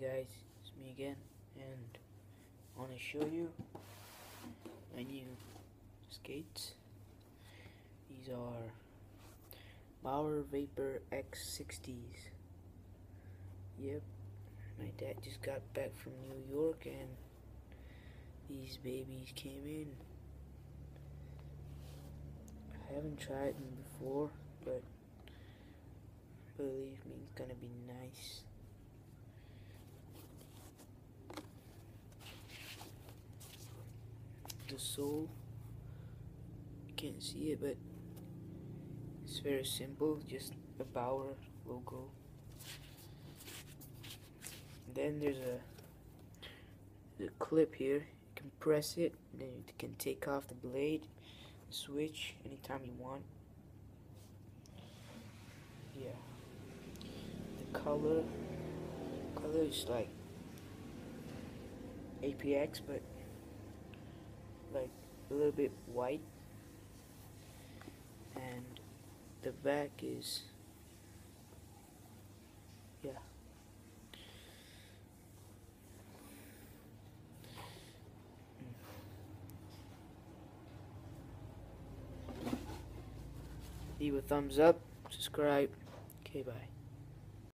guys, it's me again, and I want to show you my new skates. These are Bauer Vapor X60s. Yep, my dad just got back from New York and these babies came in. I haven't tried them before, but believe me, it's gonna be nice. The sole, you can't see it, but it's very simple, just a Bauer logo. Then there's a clip here. You can press it, and then you can take off the blade, switch anytime you want. Yeah, the color is like APX, but like a little bit white, and the back is, yeah, leave a thumbs up, subscribe. Okay, bye.